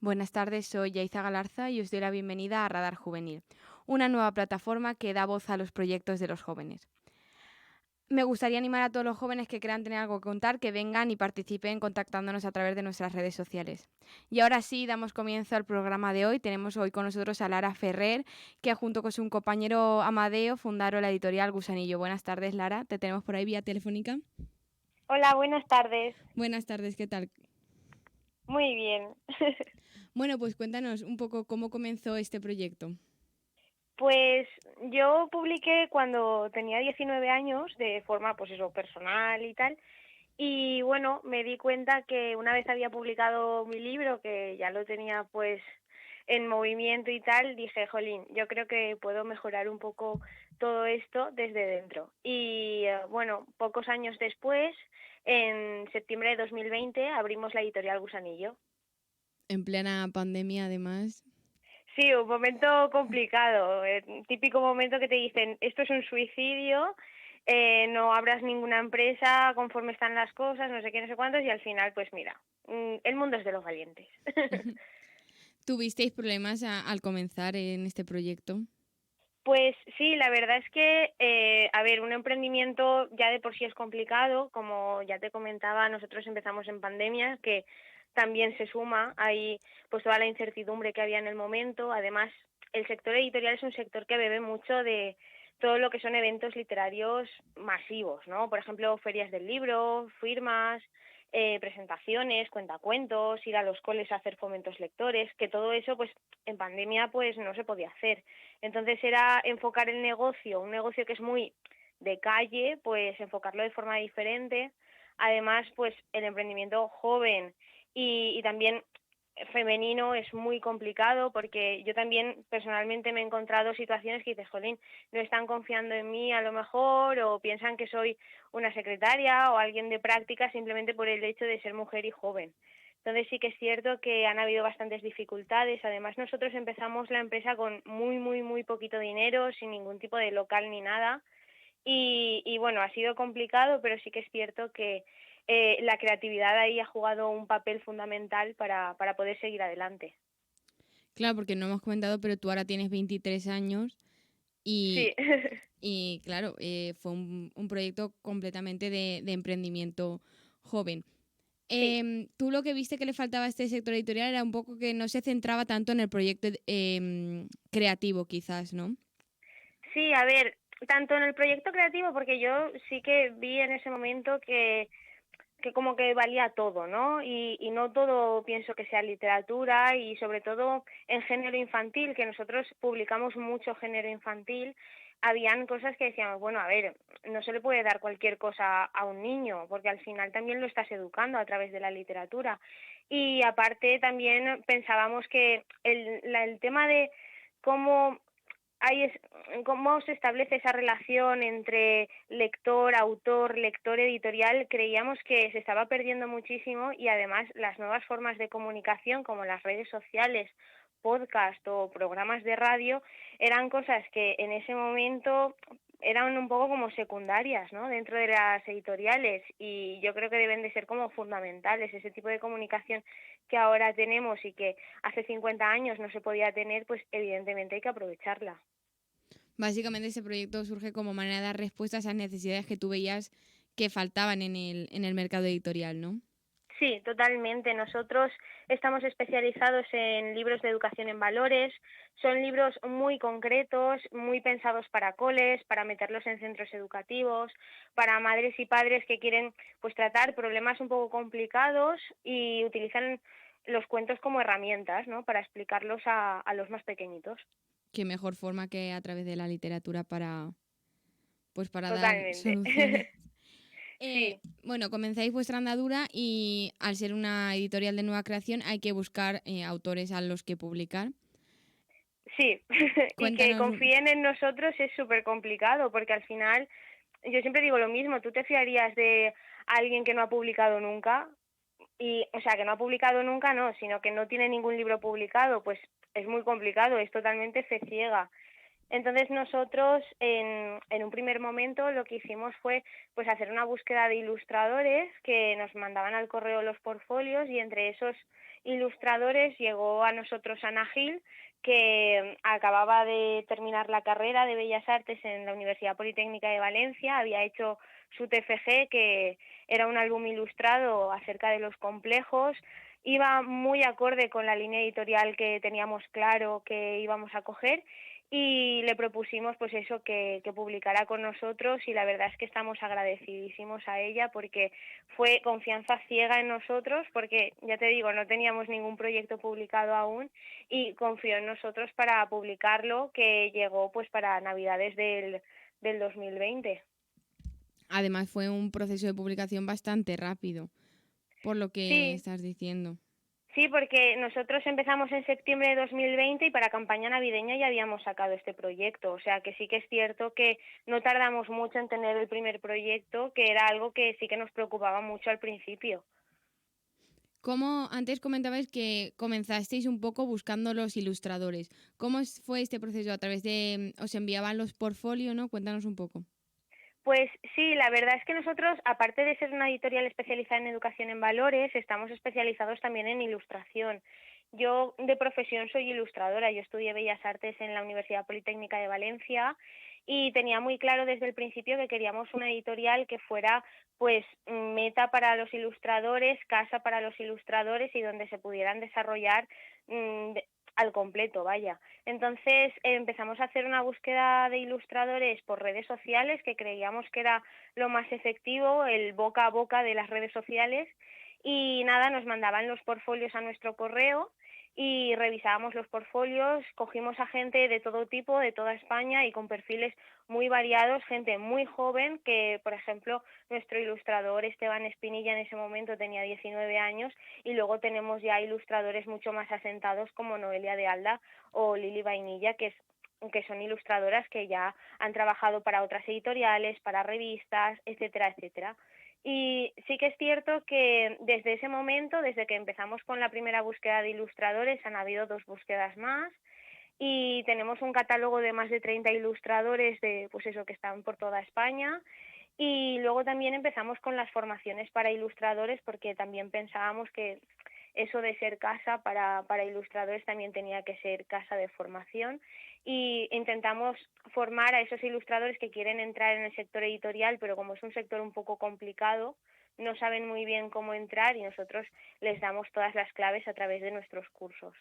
Buenas tardes, soy Yaiza Galarza y os doy la bienvenida a Radar Juvenil, una nueva plataforma que da voz a los proyectos de los jóvenes. Me gustaría animar a todos los jóvenes que crean tener algo que contar, que vengan y participen contactándonos a través de nuestras redes sociales. Y ahora sí, damos comienzo al programa de hoy. Tenemos hoy con nosotros a Lara Ferrer, que junto con su compañero Amadeo fundaron la editorial Gusanillo. Buenas tardes, Lara. Te tenemos por ahí vía telefónica. Hola, buenas tardes. Buenas tardes, ¿qué tal? Muy bien. Bueno, pues cuéntanos un poco cómo comenzó este proyecto. Pues yo publiqué cuando tenía 19 años de forma, pues eso, personal y tal. Y bueno, me di cuenta que una vez había publicado mi libro, que ya lo tenía pues en movimiento y tal, dije, jolín, yo creo que puedo mejorar un poco todo esto desde dentro. Y bueno, pocos años después, en septiembre de 2020, abrimos la editorial Gusanillo. En plena pandemia, además. Sí, un momento complicado, típico momento que te dicen, esto es un suicidio, no abras ninguna empresa conforme están las cosas, no sé qué, no sé cuántos, y al final, pues mira, el mundo es de los valientes. ¿Tuvisteis problemas al comenzar en este proyecto? Pues sí, la verdad es que, a ver, un emprendimiento ya de por sí es complicado, como ya te comentaba, nosotros empezamos en pandemia, que también se suma ahí pues toda la incertidumbre que había en el momento. Además, el sector editorial es un sector que bebe mucho de todo lo que son eventos literarios masivos, ¿no? Por ejemplo, ferias del libro, firmas, presentaciones, cuentacuentos, ir a los coles a hacer fomentos lectores, que todo eso pues en pandemia pues no se podía hacer. Entonces era enfocar el negocio, un negocio que es muy de calle, pues enfocarlo de forma diferente. Además, pues el emprendimiento joven y también femenino es muy complicado porque yo también personalmente me he encontrado situaciones que dices, jolín, no están confiando en mí a lo mejor o piensan que soy una secretaria o alguien de práctica simplemente por el hecho de ser mujer y joven. Entonces sí que es cierto que han habido bastantes dificultades. Además, nosotros empezamos la empresa con muy poquito dinero, sin ningún tipo de local ni nada. Y bueno, ha sido complicado, pero sí que es cierto que la creatividad ahí ha jugado un papel fundamental para poder seguir adelante. Claro, porque no hemos comentado, pero tú ahora tienes 23 años Sí. y, y claro, fue un proyecto completamente de emprendimiento joven. Sí. Tú lo que viste que le faltaba a este sector editorial era un poco que no se centraba tanto en el proyecto creativo, quizás, ¿no? Sí, a ver, tanto en el proyecto creativo, porque yo sí que vi en ese momento que como que valía todo, ¿no? Y no todo pienso que sea literatura y sobre todo en género infantil, que nosotros publicamos mucho género infantil, habían cosas que decíamos, bueno, a ver, no se le puede dar cualquier cosa a un niño, porque al final también lo estás educando a través de la literatura. Y aparte también pensábamos que el tema de cómo cómo se establece esa relación entre lector, autor, lector, editorial, creíamos que se estaba perdiendo muchísimo y además las nuevas formas de comunicación como las redes sociales, podcast o programas de radio eran cosas que en ese momento eran un poco como secundarias, ¿no? Dentro de las editoriales y yo creo que deben de ser como fundamentales ese tipo de comunicación que ahora tenemos y que hace 50 años no se podía tener, pues evidentemente hay que aprovecharla. Básicamente ese proyecto surge como manera de dar respuesta a esas necesidades que tú veías que faltaban en el mercado editorial, ¿no? Sí, totalmente. Nosotros estamos especializados en libros de educación en valores. Son libros muy concretos, muy pensados para coles, para meterlos en centros educativos, para madres y padres que quieren pues tratar problemas un poco complicados y utilizan los cuentos como herramientas, ¿no? Para explicarlos a los más pequeñitos. Qué mejor forma que a través de la literatura para dar Totalmente. soluciones. Sí. Bueno, comenzáis vuestra andadura y al ser una editorial de nueva creación hay que buscar autores a los que publicar. Sí, y que Cuéntanos, confíen en nosotros es súper complicado porque al final, yo siempre digo lo mismo, ¿tú te fiarías de alguien que no ha publicado nunca? Y, o sea, que no ha publicado nunca, no, sino que no tiene ningún libro publicado, pues es muy complicado, es totalmente fe ciega. Entonces nosotros en un primer momento lo que hicimos fue pues hacer una búsqueda de ilustradores que nos mandaban al correo los portfolios y entre esos ilustradores llegó a nosotros Ana Gil, que acababa de terminar la carrera de Bellas Artes en la Universidad Politécnica de Valencia, había hecho su TFG, que era un álbum ilustrado acerca de los complejos, iba muy acorde con la línea editorial que teníamos claro que íbamos a coger y le propusimos pues eso, que publicara con nosotros, y la verdad es que estamos agradecidísimos a ella porque fue confianza ciega en nosotros, porque ya te digo, no teníamos ningún proyecto publicado aún y confió en nosotros para publicarlo, que llegó pues para Navidades del 2020. Además fue un proceso de publicación bastante rápido, por lo que Sí, estás diciendo. sí, porque nosotros empezamos en septiembre de 2020 y para campaña navideña ya habíamos sacado este proyecto. O sea que sí que es cierto que no tardamos mucho en tener el primer proyecto, que era algo que sí que nos preocupaba mucho al principio. Como antes comentabais que comenzasteis un poco buscando los ilustradores. ¿Cómo fue este proceso? ¿A través de os enviaban los portfolios, no? Cuéntanos un poco. Pues sí, la verdad es que nosotros, aparte de ser una editorial especializada en educación en valores, estamos especializados también en ilustración. Yo de profesión soy ilustradora, yo estudié Bellas Artes en la Universidad Politécnica de Valencia y tenía muy claro desde el principio que queríamos una editorial que fuera pues meta para los ilustradores, casa para los ilustradores y donde se pudieran desarrollar al completo, vaya. Entonces empezamos a hacer una búsqueda de ilustradores por redes sociales, que creíamos que era lo más efectivo, el boca a boca de las redes sociales, y nada, nos mandaban los portfolios a nuestro correo y revisábamos los portfolios, cogimos a gente de todo tipo, de toda España y con perfiles muy variados, gente muy joven, que por ejemplo nuestro ilustrador Esteban Espinilla en ese momento tenía 19 años, y luego tenemos ya ilustradores mucho más asentados como Noelia de Alda o Lili Vainilla, que son ilustradoras que ya han trabajado para otras editoriales, para revistas, etcétera, etcétera. Y sí que es cierto que desde ese momento, desde que empezamos con la primera búsqueda de ilustradores, han habido 2 búsquedas más y tenemos un catálogo de más de 30 ilustradores de pues eso, que están por toda España. Y luego también empezamos con las formaciones para ilustradores, porque también pensábamos que eso de ser casa para ilustradores también tenía que ser casa de formación, y intentamos formar a esos ilustradores que quieren entrar en el sector editorial, pero como es un sector un poco complicado, no saben muy bien cómo entrar y nosotros les damos todas las claves a través de nuestros cursos.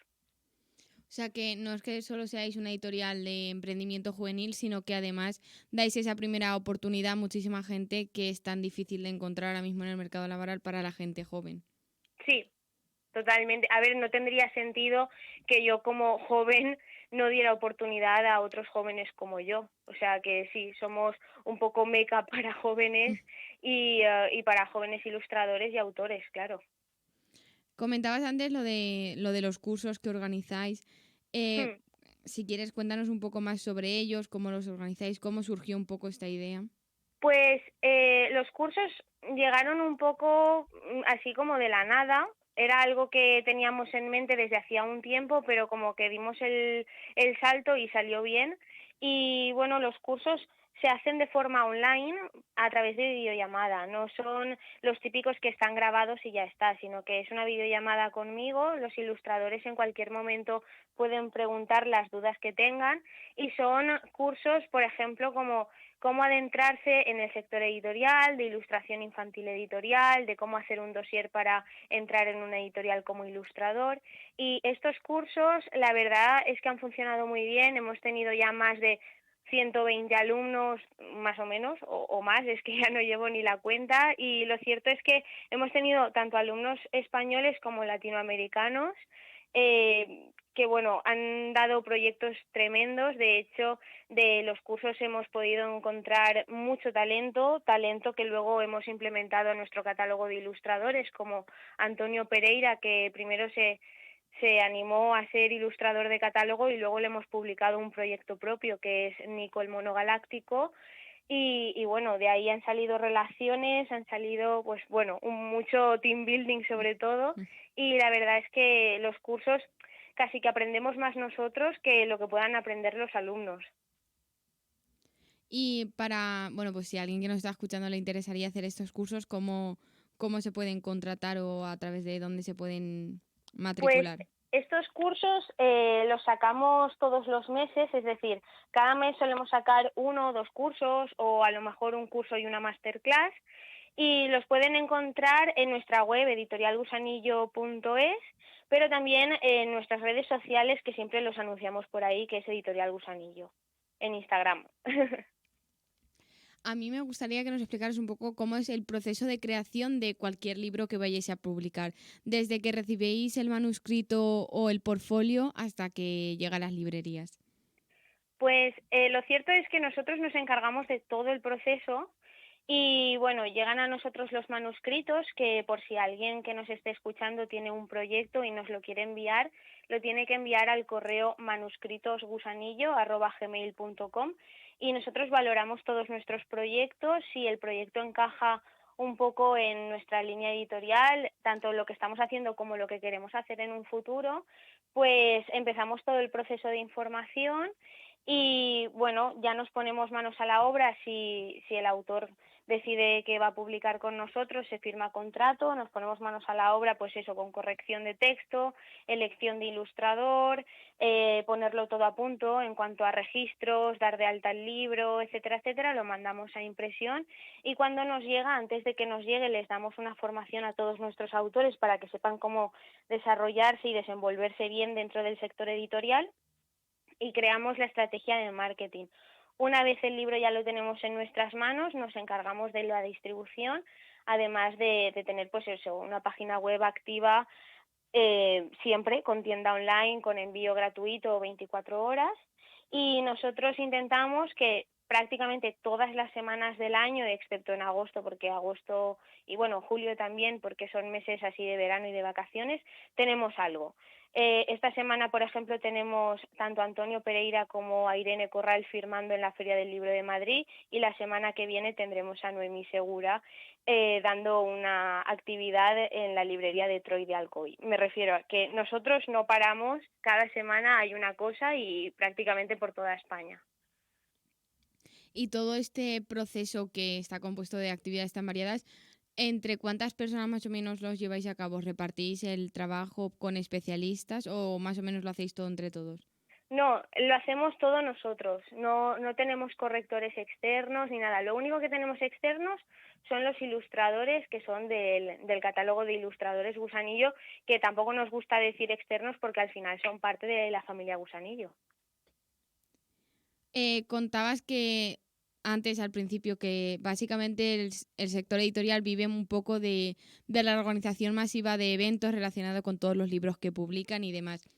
O sea que no es que solo seáis una editorial de emprendimiento juvenil, sino que además dais esa primera oportunidad a muchísima gente que es tan difícil de encontrar ahora mismo en el mercado laboral para la gente joven. Sí, totalmente. A ver, no tendría sentido que yo como joven no diera oportunidad a otros jóvenes como yo. O sea que sí, somos un poco meca para jóvenes y para jóvenes ilustradores y autores, claro. Comentabas antes lo de los cursos que organizáis. Eh, Hmm. si quieres, cuéntanos un poco más sobre ellos, cómo los organizáis, cómo surgió un poco esta idea. Pues los cursos llegaron un poco así como de la nada. Era algo que teníamos en mente desde hacía un tiempo, pero como que dimos el salto y salió bien. Y bueno, los cursos se hacen de forma online a través de videollamada. No son los típicos que están grabados y ya está, sino que es una videollamada conmigo. Los ilustradores en cualquier momento pueden preguntar las dudas que tengan, y son cursos, por ejemplo, como cómo adentrarse en el sector editorial, de ilustración infantil editorial, de cómo hacer un dossier para entrar en una editorial como ilustrador. Y estos cursos, la verdad es que han funcionado muy bien. Hemos tenido ya más de 120 alumnos, más o menos, o más, es que ya no llevo ni la cuenta. Y lo cierto es que hemos tenido tanto alumnos españoles como latinoamericanos, que bueno, han dado proyectos tremendos. De hecho, de los cursos hemos podido encontrar mucho talento, talento que luego hemos implementado en nuestro catálogo de ilustradores, como Antonio Pereira, que primero se animó a ser ilustrador de catálogo y luego le hemos publicado un proyecto propio que es Nico el Mono Galáctico. Y bueno, de ahí han salido relaciones, han salido pues bueno, mucho team building sobre todo, y la verdad es que los cursos casi que aprendemos más nosotros que lo que puedan aprender los alumnos. Y para, bueno, pues si a alguien que nos está escuchando le interesaría hacer estos cursos, ¿cómo se pueden contratar o a través de dónde se pueden Pues matricular? estos cursos los sacamos todos los meses, es decir, cada mes solemos sacar 1 o 2 cursos o a lo mejor un curso y una masterclass y los pueden encontrar en nuestra web editorialgusanillo.es, pero también en nuestras redes sociales que siempre los anunciamos por ahí, que es Editorial Gusanillo, en Instagram. A mí me gustaría que nos explicaras un poco cómo es el proceso de creación de cualquier libro que vayáis a publicar, desde que recibéis el manuscrito o el portfolio hasta que llega a las librerías. Pues lo cierto es que nosotros nos encargamos de todo el proceso y bueno, llegan a nosotros los manuscritos que por si alguien que nos esté escuchando tiene un proyecto y nos lo quiere enviar, lo tiene que enviar al correo manuscritosgusanillo@gmail.com y nosotros valoramos todos nuestros proyectos. Si el proyecto encaja un poco en nuestra línea editorial, tanto lo que estamos haciendo como lo que queremos hacer en un futuro, pues empezamos todo el proceso de información y bueno, ya nos ponemos manos a la obra si el autor decide que va a publicar con nosotros, se firma contrato, nos ponemos manos a la obra, pues eso, con corrección de texto, elección de ilustrador, ponerlo todo a punto en cuanto a registros, dar de alta el libro, etcétera, etcétera, lo mandamos a impresión y cuando nos llega, antes de que nos llegue, les damos una formación a todos nuestros autores para que sepan cómo desarrollarse y desenvolverse bien dentro del sector editorial y creamos la estrategia de marketing. Una vez el libro ya lo tenemos en nuestras manos, nos encargamos de la distribución, además de tener pues eso, una página web activa siempre con tienda online, con envío gratuito 24 horas y nosotros intentamos que prácticamente todas las semanas del año, excepto en agosto, porque agosto y bueno, julio también, porque son meses así de verano y de vacaciones, tenemos algo. Esta semana, por ejemplo, tenemos tanto a Antonio Pereira como a Irene Corral firmando en la Feria del Libro de Madrid y la semana que viene tendremos a Noemí Segura dando una actividad en la librería de Troy de Alcoy. Me refiero a que nosotros no paramos, cada semana hay una cosa y prácticamente por toda España. Y todo este proceso que está compuesto de actividades tan variadas, ¿entre cuántas personas más o menos los lleváis a cabo? ¿Repartís el trabajo con especialistas o más o menos lo hacéis todo entre todos? No, lo hacemos todo nosotros, no tenemos correctores externos ni nada. Lo único que tenemos externos son los ilustradores que son del catálogo de ilustradores Gusanillo, que tampoco nos gusta decir externos porque al final son parte de la familia Gusanillo. Contabas que antes, al principio, que básicamente el sector editorial vive un poco de la organización masiva de eventos relacionados con todos los libros que publican y demás.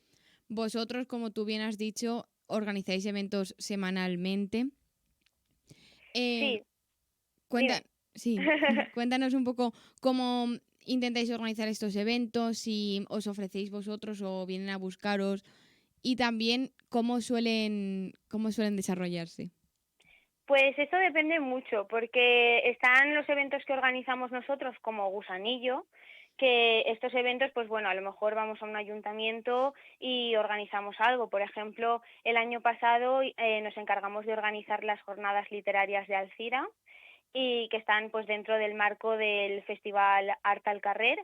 Vosotros, como tú bien has dicho, organizáis eventos semanalmente. Eh, Sí, cuenta, dime. sí, cuéntanos un poco cómo intentáis organizar estos eventos, si os ofrecéis vosotros o vienen a buscaros y también cómo suelen desarrollarse. Pues eso depende mucho, porque están los eventos que organizamos nosotros como Gusanillo, que estos eventos, pues bueno, a lo mejor vamos a un ayuntamiento y organizamos algo. Por ejemplo, el año pasado nos encargamos de organizar las jornadas literarias de Alcira y que están pues dentro del marco del Festival Art al Carrer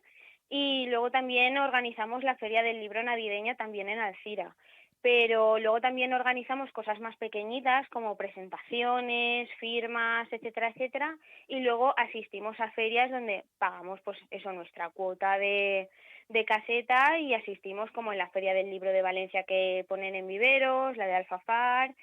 y luego también organizamos la Feria del Libro navideña también en Alcira. Pero luego también organizamos cosas más pequeñitas como presentaciones, firmas, etcétera, etcétera, y luego asistimos a ferias donde pagamos pues eso nuestra cuota de caseta y asistimos como en la Feria del Libro de Valencia que ponen en Viveros, la de Alfafar,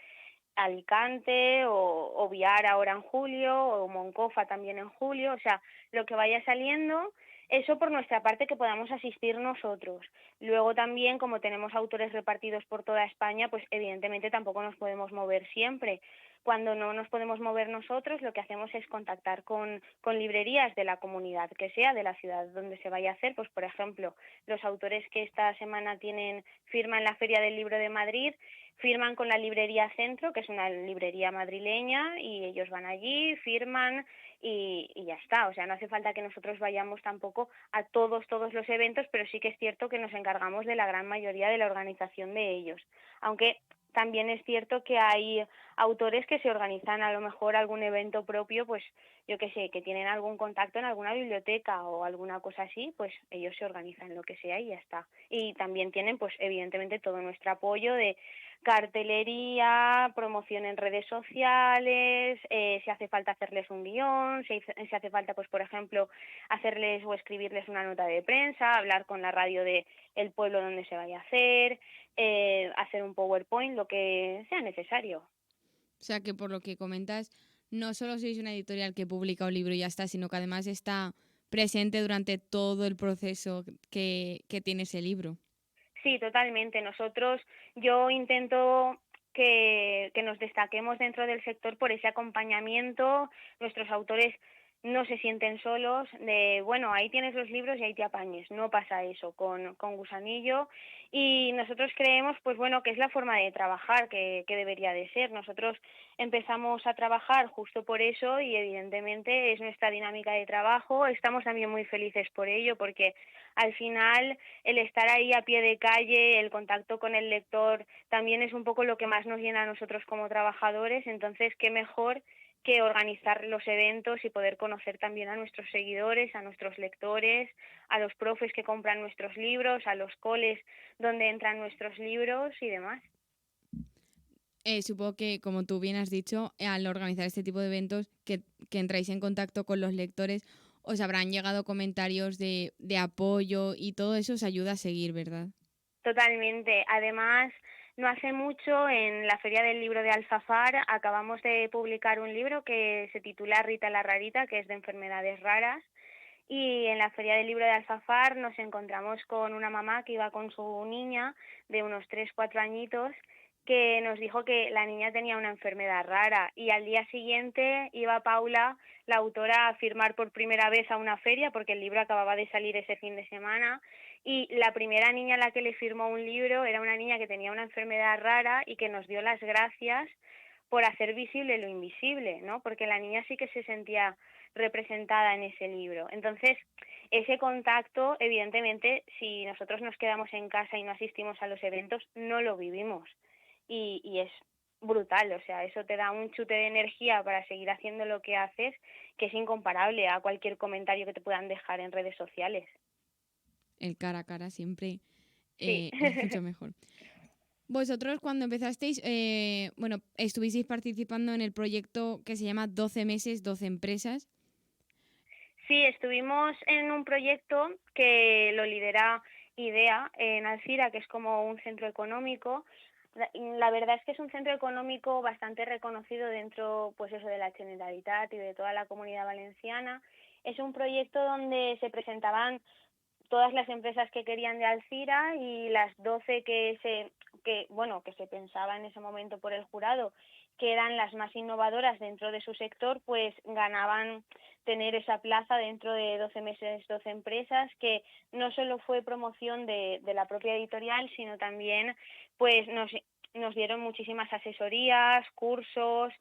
Alicante o Biar ahora en julio o Moncofa también en julio, o sea, lo que vaya saliendo, eso por nuestra parte que podamos asistir nosotros. Luego también, como tenemos autores repartidos por toda España, pues evidentemente tampoco nos podemos mover siempre. Cuando no nos podemos mover nosotros, lo que hacemos es contactar con librerías de la comunidad que sea, de la ciudad donde se vaya a hacer. Pues, por ejemplo, los autores que esta semana tienen firma en la Feria del Libro de Madrid, firman con la librería Centro, que es una librería madrileña, y ellos van allí, firman y ya está. O sea, no hace falta que nosotros vayamos tampoco a todos los eventos, pero sí que es cierto que nos encargamos de la gran mayoría de la organización de ellos. Aunque también es cierto que hay autores que se organizan a lo mejor algún evento propio, pues yo qué sé, que tienen algún contacto en alguna biblioteca o alguna cosa así, pues ellos se organizan lo que sea y ya está. Y también tienen, pues evidentemente, todo nuestro apoyo de cartelería, promoción en redes sociales, si hace falta hacerles un guión, si hace falta, pues por ejemplo, hacerles o escribirles una nota de prensa, hablar con la radio de el pueblo donde se vaya a hacer, hacer un PowerPoint, lo que sea necesario. O sea que por lo que comentas, no solo sois una editorial que publica un libro y ya está, sino que además está presente durante todo el proceso que tiene ese libro. Sí, totalmente. Yo intento que nos destaquemos dentro del sector por ese acompañamiento. Nuestros autores no se sienten solos de, bueno, ahí tienes los libros y ahí te apañes. No pasa eso con Gusanillo. Y nosotros creemos, pues bueno, que es la forma de trabajar que debería de ser. Nosotros empezamos a trabajar justo por eso y evidentemente es nuestra dinámica de trabajo. Estamos también muy felices por ello porque al final el estar ahí a pie de calle, el contacto con el lector, también es un poco lo que más nos llena a nosotros como trabajadores, entonces qué mejor que organizar los eventos y poder conocer también a nuestros seguidores, a nuestros lectores, a los profes que compran nuestros libros, a los coles donde entran nuestros libros y demás. Supongo que, como tú bien has dicho, al organizar este tipo de eventos, que entráis en contacto con los lectores, os habrán llegado comentarios de apoyo y todo eso os ayuda a seguir, ¿verdad? Totalmente. Además, no hace mucho en la Feria del Libro de Alfafar acabamos de publicar un libro que se titula Rita la Rarita, que es de enfermedades raras. Y en la Feria del Libro de Alfafar nos encontramos con una mamá que iba con su niña de unos 3 4 añitos que nos dijo que la niña tenía una enfermedad rara y al día siguiente iba Paula, la autora, a firmar por primera vez a una feria porque el libro acababa de salir ese fin de semana y la primera niña a la que le firmó un libro era una niña que tenía una enfermedad rara y que nos dio las gracias por hacer visible lo invisible, ¿no? Porque la niña sí que se sentía representada en ese libro. Entonces, ese contacto, evidentemente, si nosotros nos quedamos en casa y no asistimos a los eventos, no lo vivimos. Y es brutal, o sea, eso te da un chute de energía para seguir haciendo lo que haces, que es incomparable a cualquier comentario que te puedan dejar en redes sociales. El cara a cara siempre Sí. es mucho mejor. Vosotros cuando empezasteis, bueno, estuvisteis participando en el proyecto que se llama 12 meses, 12 empresas. Sí, estuvimos en un proyecto que lo lidera IDEA en Alcira, que es como un centro económico. La verdad es que es un centro económico bastante reconocido dentro, pues eso, de la Generalitat y de toda la Comunidad Valenciana. Es un proyecto donde se presentaban todas las empresas que querían de Alcira y las 12 que se pensaba en ese momento por el jurado que eran las más innovadoras dentro de su sector, pues ganaban tener esa plaza dentro de 12 meses, 12 empresas, que no solo fue promoción de la propia editorial, sino también pues nos dieron muchísimas asesorías, cursos,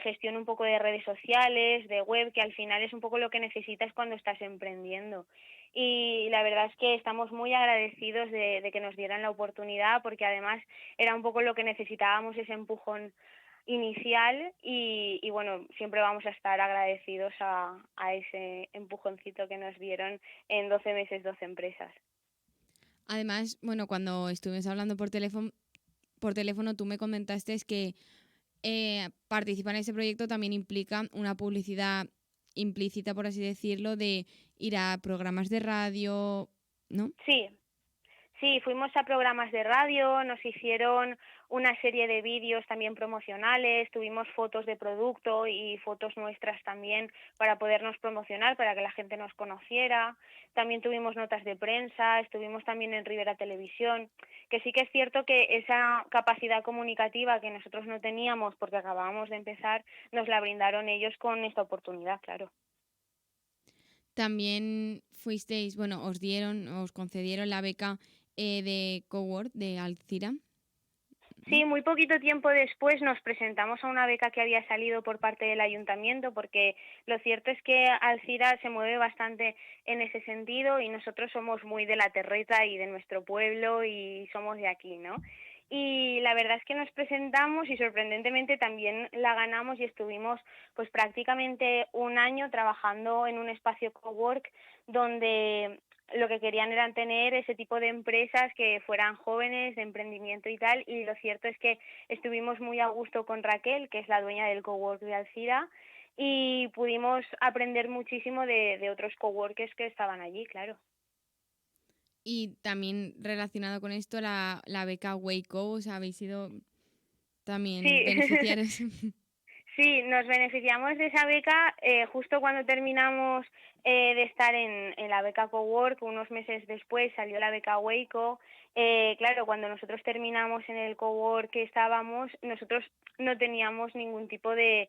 gestión un poco de redes sociales, de web, que al final es un poco lo que necesitas cuando estás emprendiendo. Y la verdad es que estamos muy agradecidos de que nos dieran la oportunidad porque además era un poco lo que necesitábamos, ese empujón inicial y bueno, siempre vamos a estar agradecidos a ese empujoncito que nos dieron en 12 meses, 12 empresas. Además, bueno, cuando estuvimos hablando por teléfono tú me comentaste que participar en ese proyecto también implica una publicidad implícita, por así decirlo, de ir a programas de radio, ¿no? Sí, sí, fuimos a programas de radio, nos hicieron una serie de vídeos también promocionales, tuvimos fotos de producto y fotos nuestras también para podernos promocionar, para que la gente nos conociera. También tuvimos notas de prensa, estuvimos también en Rivera Televisión, que sí que es cierto que esa capacidad comunicativa que nosotros no teníamos porque acabábamos de empezar, nos la brindaron ellos con esta oportunidad, claro. También fuisteis, bueno, os concedieron la beca de Cowork de Alcira, ¿no? Sí, muy poquito tiempo después nos presentamos a una beca que había salido por parte del ayuntamiento, porque lo cierto es que Alcira se mueve bastante en ese sentido y nosotros somos muy de la terreta y de nuestro pueblo y somos de aquí, ¿no? y la verdad es que nos presentamos y sorprendentemente también la ganamos y estuvimos pues prácticamente un año trabajando en un espacio cowork donde lo que querían era tener ese tipo de empresas que fueran jóvenes, de emprendimiento y tal, y lo cierto es que estuvimos muy a gusto con Raquel, que es la dueña del cowork de Alcira, y pudimos aprender muchísimo de otros coworkers que estaban allí, claro. Y también relacionado con esto, la beca Waco, o sea, habéis sido también Sí, beneficiarios. sí, nos beneficiamos de esa beca justo cuando terminamos de estar en la beca Cowork, unos meses después salió la beca Waco. Claro, cuando nosotros terminamos en el Cowork que estábamos, nosotros no teníamos ningún tipo de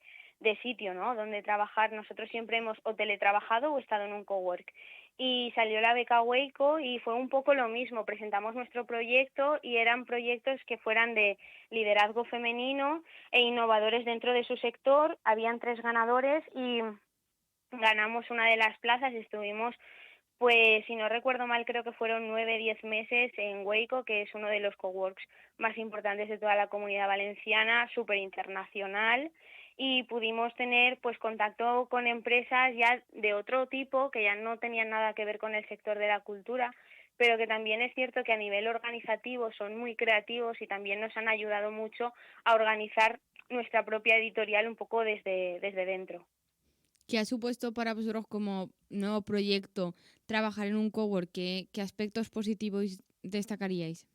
sitio, ¿no? Donde trabajar. Nosotros siempre hemos o teletrabajado o estado en un Cowork. Y salió la beca Waco y fue un poco lo mismo. Presentamos nuestro proyecto y eran proyectos que fueran de liderazgo femenino e innovadores dentro de su sector. Habían 3 ganadores y ganamos una de las plazas. Estuvimos, pues si no recuerdo mal, creo que fueron 9, 10 meses en Waco, que es uno de los coworks más importantes de toda la Comunidad Valenciana, súper internacional, y pudimos tener pues contacto con empresas ya de otro tipo que ya no tenían nada que ver con el sector de la cultura, pero que también es cierto que a nivel organizativo son muy creativos y también nos han ayudado mucho a organizar nuestra propia editorial un poco desde dentro. ¿Qué ha supuesto para vosotros como nuevo proyecto trabajar en un cowork? ¿Qué aspectos positivos destacaríais?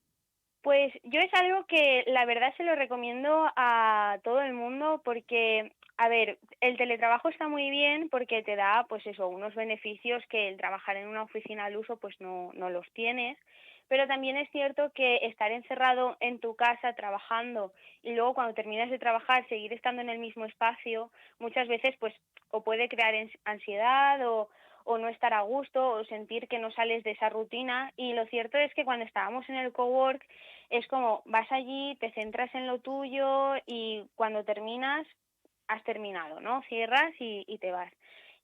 Pues yo es algo que la verdad se lo recomiendo a todo el mundo porque, a ver, el teletrabajo está muy bien porque te da, pues eso, unos beneficios que el trabajar en una oficina al uso pues no los tienes, pero también es cierto que estar encerrado en tu casa trabajando y luego cuando terminas de trabajar seguir estando en el mismo espacio, muchas veces pues o puede crear ansiedad o no estar a gusto o sentir que no sales de esa rutina y lo cierto es que cuando estábamos en el cowork es como vas allí, te centras en lo tuyo y cuando terminas, has terminado, ¿no? Cierras y te vas.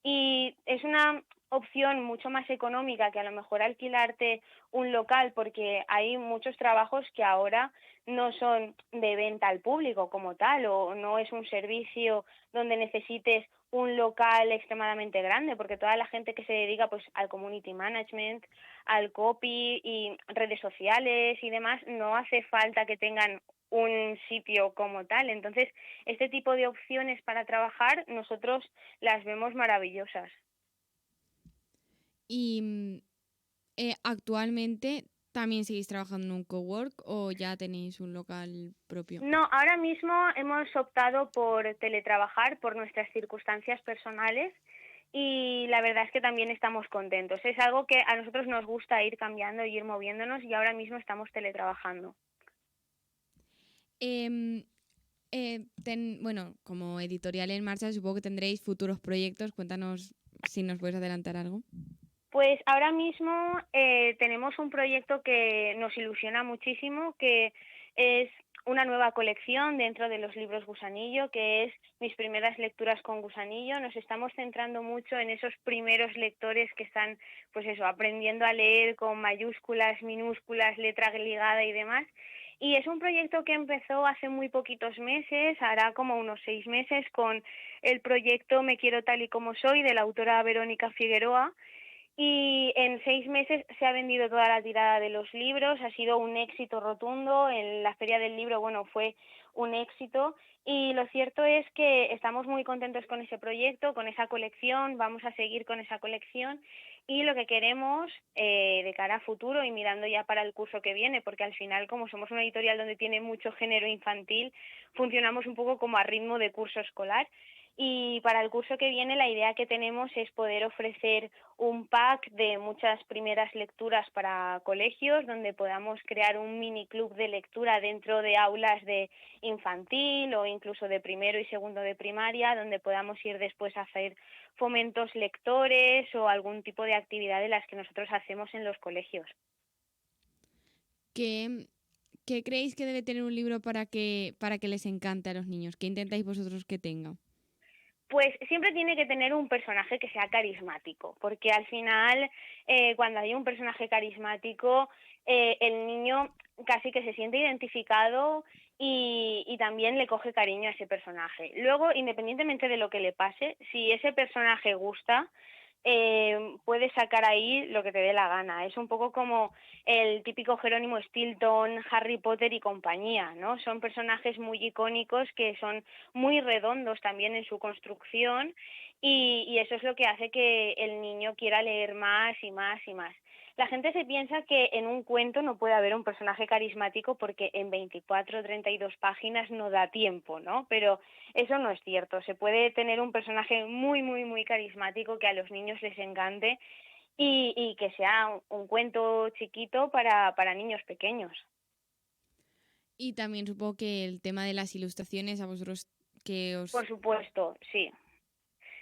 Y es una opción mucho más económica que a lo mejor alquilarte un local porque hay muchos trabajos que ahora no son de venta al público como tal o no es un servicio donde necesites un local extremadamente grande porque toda la gente que se dedica pues al community management, al copy y redes sociales y demás no hace falta que tengan un sitio como tal. Entonces, este tipo de opciones para trabajar nosotros las vemos maravillosas. Y actualmente también seguís trabajando en un cowork o ya tenéis un local propio. No, ahora mismo hemos optado por teletrabajar por nuestras circunstancias personales y la verdad es que también estamos contentos. Es algo que a nosotros nos gusta ir cambiando y ir moviéndonos y ahora mismo estamos teletrabajando. Em, bueno, como editorial en marcha, supongo que tendréis futuros proyectos. Cuéntanos si nos puedes adelantar algo. Pues ahora mismo tenemos un proyecto que nos ilusiona muchísimo, que es una nueva colección dentro de los libros Gusanillo, que es mis primeras lecturas con Gusanillo. Nos estamos centrando mucho en esos primeros lectores que están, pues eso, aprendiendo a leer con mayúsculas, minúsculas, letra ligada y demás. Y es un proyecto que empezó hace muy poquitos meses, hará como unos 6 meses, con el proyecto Me quiero tal y como soy, de la autora Verónica Figueroa, y en 6 meses se ha vendido toda la tirada de los libros, ha sido un éxito rotundo, en la Feria del Libro, bueno, fue un éxito y lo cierto es que estamos muy contentos con ese proyecto, con esa colección, vamos a seguir con esa colección y lo que queremos de cara a futuro y mirando ya para el curso que viene, porque al final como somos una editorial donde tiene mucho género infantil, funcionamos un poco como a ritmo de curso escolar. Y para el curso que viene la idea que tenemos es poder ofrecer un pack de muchas primeras lecturas para colegios donde podamos crear un mini club de lectura dentro de aulas de infantil o incluso de primero y segundo de primaria donde podamos ir después a hacer fomentos lectores o algún tipo de actividad de las que nosotros hacemos en los colegios. ¿Qué, qué creéis que debe tener un libro para que les encante a los niños? ¿Qué intentáis vosotros que tenga? Pues siempre tiene que tener un personaje que sea carismático, porque al final, cuando hay un personaje carismático, el niño casi que se siente identificado y también le coge cariño a ese personaje. Luego, independientemente de lo que le pase, si ese personaje gusta, puedes sacar ahí lo que te dé la gana. Es un poco como el típico Jerónimo Stilton, Harry Potter y compañía, ¿no? Son personajes muy icónicos que son muy redondos también en su construcción y eso es lo que hace que el niño quiera leer más y más y más. La gente se piensa que en un cuento no puede haber un personaje carismático porque en 24 o 32 páginas no da tiempo, ¿no? Pero eso no es cierto. Se puede tener un personaje muy, muy, muy carismático que a los niños les encante y que sea un cuento chiquito para niños pequeños. Y también supongo que el tema de las ilustraciones a vosotros que Por os... supuesto, sí.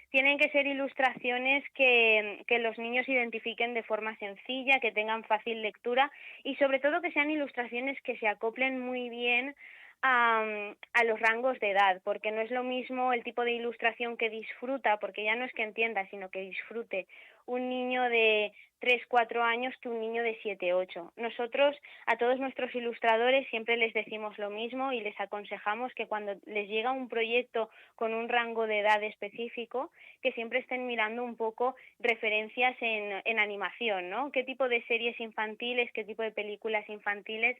Tienen que ser ilustraciones que los niños identifiquen de forma sencilla, que tengan fácil lectura y sobre todo que sean ilustraciones que se acoplen muy bien a los rangos de edad, porque no es lo mismo el tipo de ilustración que disfruta, porque ya no es que entienda, sino que disfrute un niño de 3 4 años que un niño de 7 8. Nosotros a todos nuestros ilustradores siempre les decimos lo mismo y les aconsejamos que cuando les llega un proyecto con un rango de edad específico, que siempre estén mirando un poco referencias en animación, ¿no? ¿Qué tipo de series infantiles, qué tipo de películas infantiles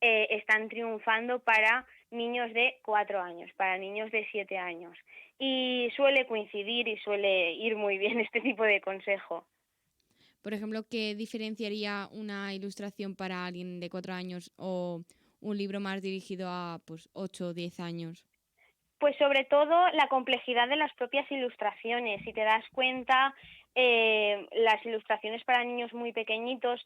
están triunfando para niños de 4 años, para niños de 7 años? Y suele coincidir y suele ir muy bien este tipo de consejo. Por ejemplo, ¿qué diferenciaría una ilustración para alguien de 4 años o un libro más dirigido a pues 8 o 10 años? Pues sobre todo la complejidad de las propias ilustraciones. Si te das cuenta, las ilustraciones para niños muy pequeñitos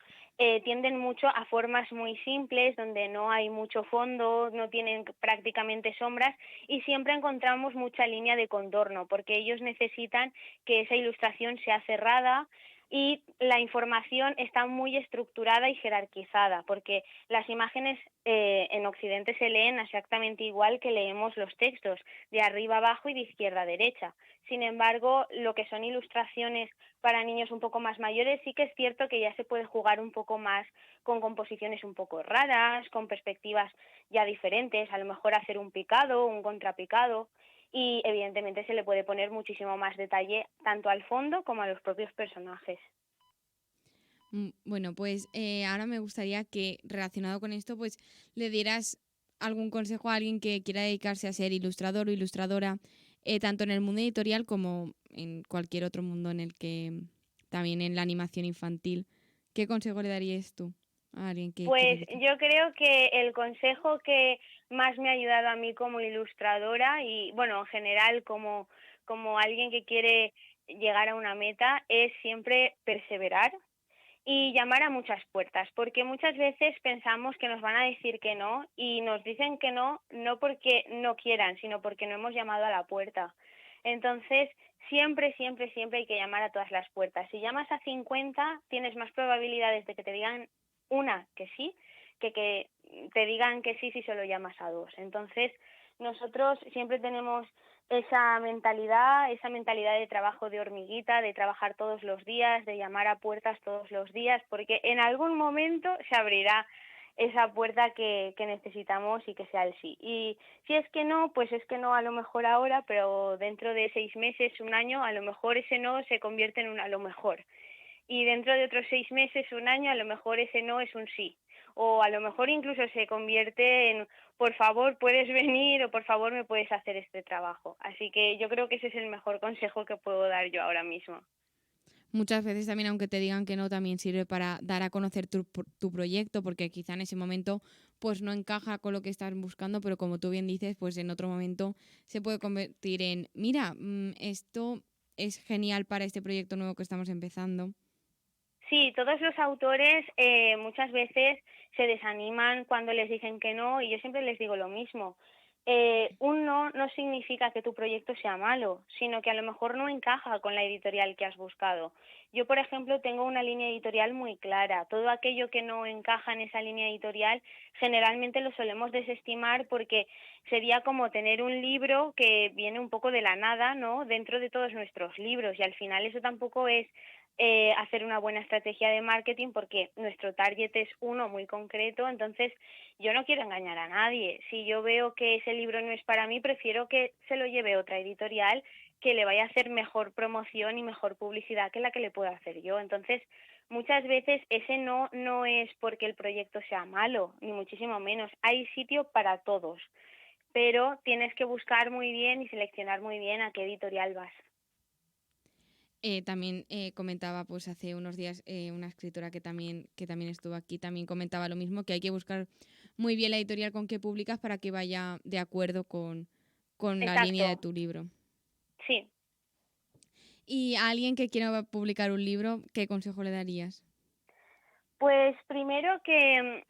tienden mucho a formas muy simples, donde no hay mucho fondo, no tienen prácticamente sombras y siempre encontramos mucha línea de contorno, porque ellos necesitan que esa ilustración sea cerrada y la información está muy estructurada y jerarquizada, porque las imágenes en Occidente se leen exactamente igual que leemos los textos, de arriba abajo y de izquierda a derecha. Sin embargo, lo que son ilustraciones para niños un poco más mayores, sí que es cierto que ya se puede jugar un poco más con composiciones un poco raras, con perspectivas ya diferentes, a lo mejor hacer un picado, un contrapicado, y evidentemente se le puede poner muchísimo más detalle tanto al fondo como a los propios personajes. Bueno, pues ahora me gustaría que relacionado con esto, pues le dieras algún consejo a alguien que quiera dedicarse a ser ilustrador o ilustradora, tanto en el mundo editorial como en cualquier otro mundo en el que también en la animación infantil. ¿Qué consejo le darías tú a alguien que quiere Pues dedicar? yo creo que el consejo que más me ha ayudado a mí como ilustradora y bueno, en general como alguien que quiere llegar a una meta es siempre perseverar y llamar a muchas puertas, porque muchas veces pensamos que nos van a decir que no y nos dicen que no, no porque no quieran, sino porque no hemos llamado a la puerta. Entonces, siempre, siempre, siempre hay que llamar a todas las puertas. Si llamas a 50, tienes más probabilidades de que te digan una que sí, que te digan que sí si solo llamas a dos. Entonces, nosotros siempre tenemos esa mentalidad de trabajo de hormiguita, de trabajar todos los días, de llamar a puertas todos los días, porque en algún momento se abrirá esa puerta que necesitamos y que sea el sí. Y si es que no, pues es que no a lo mejor ahora, pero dentro de 6 meses, un año, a lo mejor ese no se convierte en un a lo mejor. Y dentro de otros 6 meses, un año, a lo mejor ese no es un sí. O a lo mejor incluso se convierte en por favor puedes venir o por favor me puedes hacer este trabajo. Así que yo creo que ese es el mejor consejo que puedo dar yo ahora mismo. Muchas veces también, aunque te digan que no, también sirve para dar a conocer tu proyecto, porque quizá en ese momento pues no encaja con lo que estás buscando, pero como tú bien dices, pues en otro momento se puede convertir en, mira, esto es genial para este proyecto nuevo que estamos empezando. Sí, todos los autores muchas veces se desaniman cuando les dicen que no y yo siempre les digo lo mismo. un no significa que tu proyecto sea malo, sino que a lo mejor no encaja con la editorial que has buscado. Yo, por ejemplo, tengo una línea editorial muy clara. Todo aquello que no encaja en esa línea editorial, generalmente lo solemos desestimar porque sería como tener un libro que viene un poco de la nada, ¿no? Dentro de todos nuestros libros, y al final eso tampoco es hacer una buena estrategia de marketing porque nuestro target es uno muy concreto. Entonces yo no quiero engañar a nadie. Si yo veo que ese libro no es para mí, prefiero que se lo lleve otra editorial que le vaya a hacer mejor promoción y mejor publicidad que la que le pueda hacer yo. Entonces, muchas veces ese no es porque el proyecto sea malo, ni muchísimo menos. Hay sitio para todos, pero tienes que buscar muy bien y seleccionar muy bien a qué editorial vas. También comentaba pues hace unos días una escritora que también estuvo aquí, también comentaba lo mismo, que hay que buscar muy bien la editorial con que publicas para que vaya de acuerdo con la línea de Exacto, tu libro. sí. Y a alguien que quiera publicar un libro, ¿qué consejo le darías? Pues primero que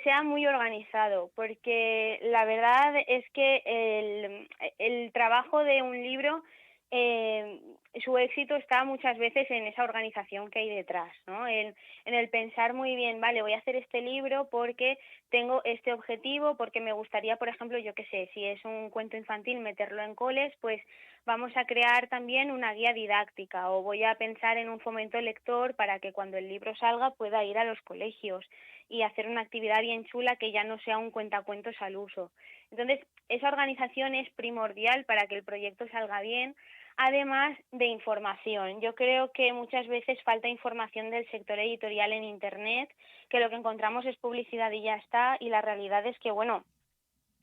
sea muy organizado, porque la verdad es que el trabajo de un libro, eh, su éxito está muchas veces en esa organización que hay detrás, ¿no? En el pensar muy bien, vale, voy a hacer este libro porque tengo este objetivo, porque me gustaría, por ejemplo, yo qué sé, si es un cuento infantil, meterlo en coles, pues vamos a crear también una guía didáctica o voy a pensar en un fomento lector para que cuando el libro salga pueda ir a los colegios y hacer una actividad bien chula que ya no sea un cuentacuentos al uso. Entonces, esa organización es primordial para que el proyecto salga bien, además de información. Yo creo que muchas veces falta información del sector editorial en Internet, que lo que encontramos es publicidad y ya está, y la realidad es que, bueno,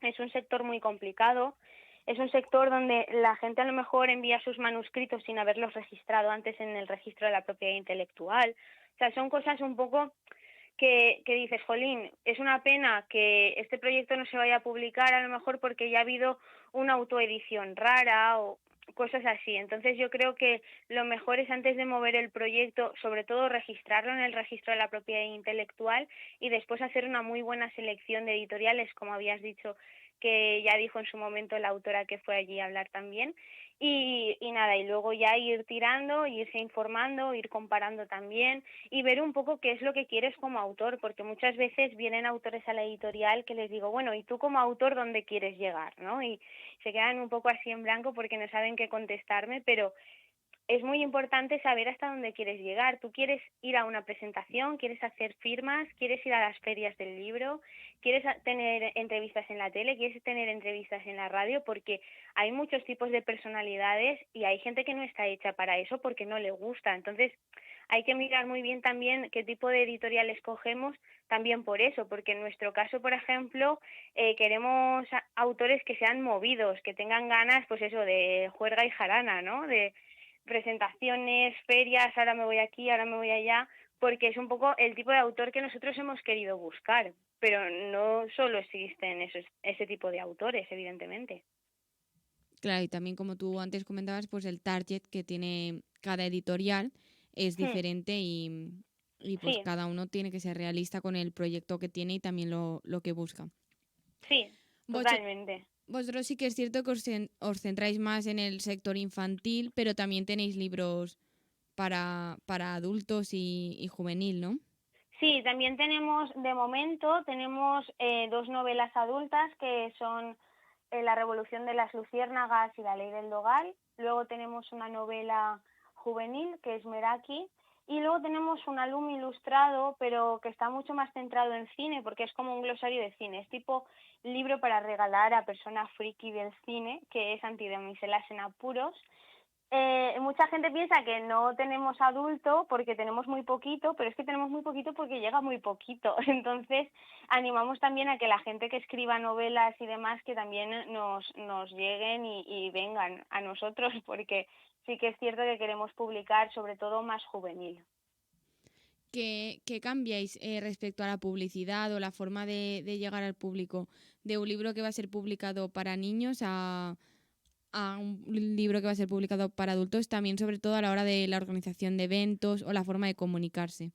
es un sector muy complicado, es un sector donde la gente a lo mejor envía sus manuscritos sin haberlos registrado antes en el registro de la propiedad intelectual. O sea, son cosas un poco que dices, jolín, es una pena que este proyecto no se vaya a publicar a lo mejor porque ya ha habido una autoedición rara o cosas así. Entonces yo creo que lo mejor es antes de mover el proyecto, sobre todo registrarlo en el registro de la propiedad intelectual y después hacer una muy buena selección de editoriales, como habías dicho, que ya dijo en su momento la autora que fue allí a hablar también. Y nada, y luego ya ir tirando, irse informando, ir comparando también y ver un poco qué es lo que quieres como autor, porque muchas veces vienen autores a la editorial que les digo, bueno, ¿y tú como autor dónde quieres llegar? ¿No? Y se quedan un poco así en blanco porque no saben qué contestarme, pero es muy importante saber hasta dónde quieres llegar. Tú quieres ir a una presentación, quieres hacer firmas, quieres ir a las ferias del libro, quieres tener entrevistas en la tele, quieres tener entrevistas en la radio, porque hay muchos tipos de personalidades y hay gente que no está hecha para eso porque no le gusta. Entonces, hay que mirar muy bien también qué tipo de editorial escogemos, también por eso, porque en nuestro caso, por ejemplo, queremos autores que sean movidos, que tengan ganas, pues eso, de juerga y jarana, ¿no? De presentaciones, ferias, ahora me voy aquí, ahora me voy allá, porque es un poco el tipo de autor que nosotros hemos querido buscar, pero no solo existen ese tipo de autores, evidentemente. Claro, y también como tú antes comentabas, pues el target que tiene cada editorial es Hmm, diferente y pues sí, cada uno tiene que ser realista con el proyecto que tiene y también lo que busca. sí, Vosotros, totalmente. vosotros sí que es cierto que os centráis más en el sector infantil, pero también tenéis libros para adultos y juvenil, ¿no? Sí, también tenemos, de momento, tenemos dos novelas adultas que son La Revolución de las Luciérnagas y La Ley del Dogal. Luego tenemos una novela juvenil que es Meraki. Y luego tenemos un álbum ilustrado, pero que está mucho más centrado en cine, porque es como un glosario de cine. Es tipo libro para regalar a personas friki del cine, que es Antidamiselas en apuros. Mucha gente piensa que no tenemos adulto porque tenemos muy poquito, pero es que tenemos muy poquito porque llega muy poquito. Entonces, animamos también a que la gente que escriba novelas y demás que también nos lleguen y vengan a nosotros, porque sí que es cierto que queremos publicar sobre todo más juvenil. ¿Qué cambiáis respecto a la publicidad o la forma de llegar al público de un libro que va a ser publicado para niños a un libro que va a ser publicado para adultos, también sobre todo a la hora de la organización de eventos o la forma de comunicarse?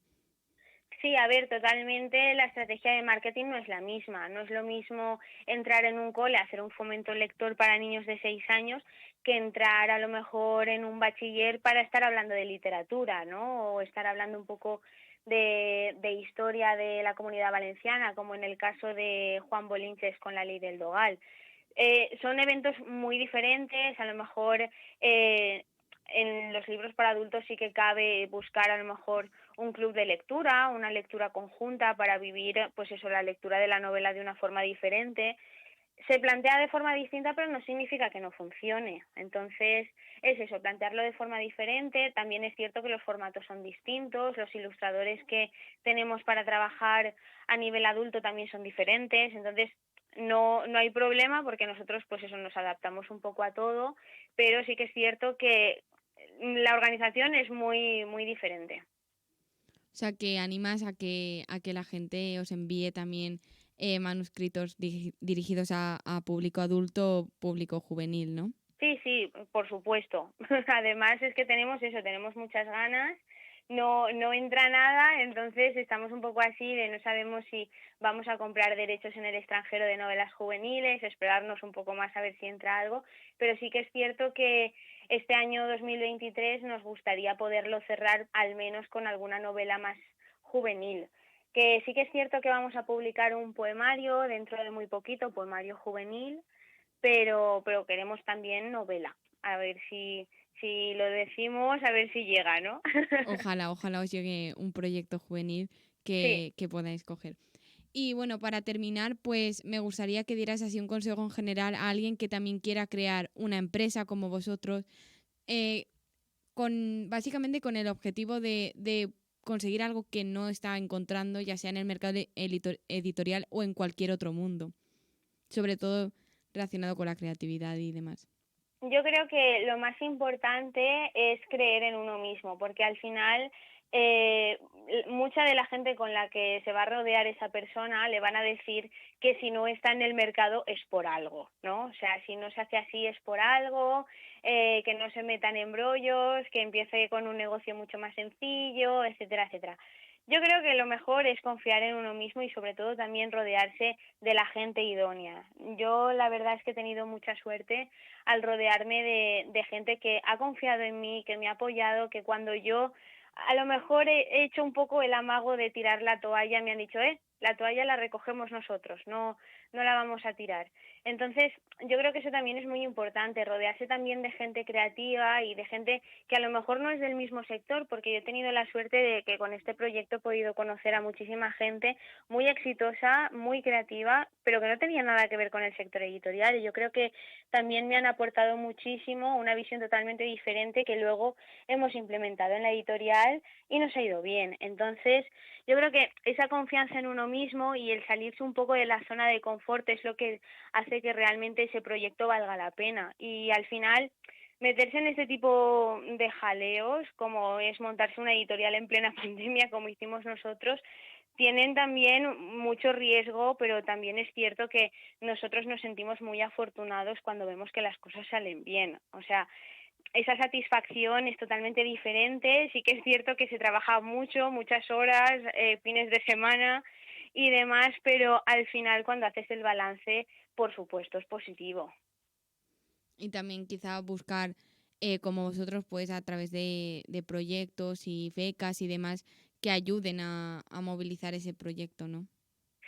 Sí, a ver, totalmente la estrategia de marketing no es la misma. No es lo mismo entrar en un cole, hacer un fomento lector para niños de 6 años, que entrar a lo mejor en un bachiller para estar hablando de literatura, ¿no? O estar hablando un poco de historia de la Comunidad Valenciana, como en el caso de Juan Bolinches con la Ley del Dogal. Son eventos muy diferentes, a lo mejor en los libros para adultos sí que cabe buscar a lo mejor un club de lectura, una lectura conjunta para vivir, pues eso, la lectura de la novela de una forma diferente. Se plantea de forma distinta, pero no significa que no funcione. Entonces, es eso, plantearlo de forma diferente. También es cierto que los formatos son distintos, los ilustradores que tenemos para trabajar a nivel adulto también son diferentes. Entonces, no hay problema porque nosotros, pues eso, nos adaptamos un poco a todo, pero sí que es cierto que la organización es muy diferente. O sea, que animas a que la gente os envíe también manuscritos dirigidos a público adulto o público juvenil, ¿no? Sí, sí, por supuesto. Además es que tenemos eso, tenemos muchas ganas, no entra nada, entonces estamos un poco así de no sabemos si vamos a comprar derechos en el extranjero de novelas juveniles, esperarnos un poco más a ver si entra algo, pero sí que es cierto que este año 2023 nos gustaría poderlo cerrar al menos con alguna novela más juvenil. Que sí que es cierto que vamos a publicar un poemario dentro de muy poquito, poemario juvenil, pero queremos también novela. A ver si lo decimos, a ver si llega, ¿no? Ojalá os llegue un proyecto juvenil Sí. que podáis coger. Y bueno, para terminar, pues me gustaría que dieras así un consejo en general a alguien que también quiera crear una empresa como vosotros, eh, básicamente con el objetivo de conseguir algo que no está encontrando, ya sea en el mercado editorial o en cualquier otro mundo, sobre todo relacionado con la creatividad y demás. Yo creo que lo más importante es creer en uno mismo, porque al final eh, mucha de la gente con la que se va a rodear esa persona le van a decir que si no está en el mercado es por algo, ¿no? O sea, si no se hace así es por algo, que no se metan en embrollos, que empiece con un negocio mucho más sencillo, etcétera, etcétera. Yo creo que lo mejor es confiar en uno mismo y sobre todo también rodearse de la gente idónea. Yo la verdad es que he tenido mucha suerte al rodearme de gente que ha confiado en mí, que me ha apoyado, que cuando yo a lo mejor he hecho un poco el amago de tirar la toalla, me han dicho, la toalla la recogemos nosotros, no la vamos a tirar. Entonces, yo creo que eso también es muy importante, rodearse también de gente creativa y de gente que a lo mejor no es del mismo sector, porque yo he tenido la suerte de que con este proyecto he podido conocer a muchísima gente muy exitosa, muy creativa, pero que no tenía nada que ver con el sector editorial. Y yo creo que también me han aportado muchísimo, una visión totalmente diferente que luego hemos implementado en la editorial y nos ha ido bien. Entonces, yo creo que esa confianza en uno mismo y el salirse un poco de la zona de confort es lo que hace que realmente ese proyecto valga la pena. Y al final, meterse en este tipo de jaleos, como es montarse una editorial en plena pandemia, como hicimos nosotros, tienen también mucho riesgo, pero también es cierto que nosotros nos sentimos muy afortunados cuando vemos que las cosas salen bien. O sea, esa satisfacción es totalmente diferente. Sí que es cierto que se trabaja mucho, muchas horas, fines de semana y demás, pero al final cuando haces el balance, por supuesto, es positivo. Y también quizá buscar, como vosotros, pues a través de proyectos y becas y demás que ayuden a movilizar ese proyecto, ¿no?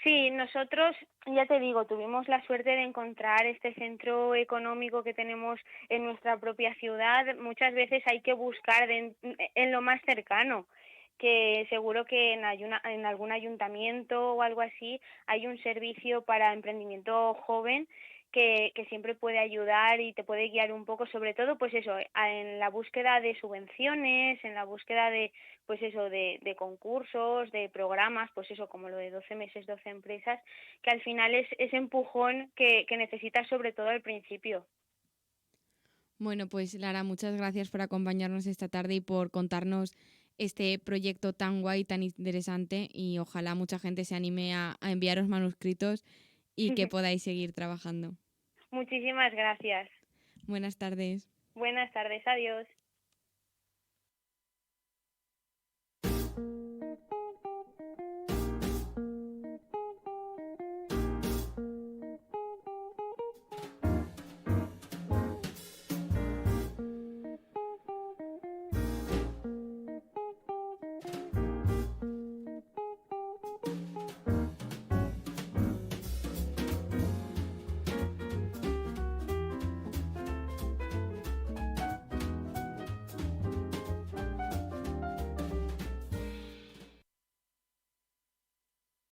Sí, nosotros, ya te digo, tuvimos la suerte de encontrar este centro económico que tenemos en nuestra propia ciudad. Muchas veces hay que buscar en lo más cercano, que seguro que en algún ayuntamiento o algo así hay un servicio para emprendimiento joven que siempre puede ayudar y te puede guiar un poco, sobre todo, pues eso, en la búsqueda de subvenciones, en la búsqueda de pues eso, de concursos, de programas, pues eso, como lo de 12 meses, 12 empresas, que al final es ese empujón que necesitas sobre todo al principio. Bueno, pues Lara, muchas gracias por acompañarnos esta tarde y por contarnos este proyecto tan guay, tan interesante y ojalá mucha gente se anime a enviaros manuscritos y que podáis seguir trabajando. Muchísimas gracias. Buenas tardes. Buenas tardes, adiós.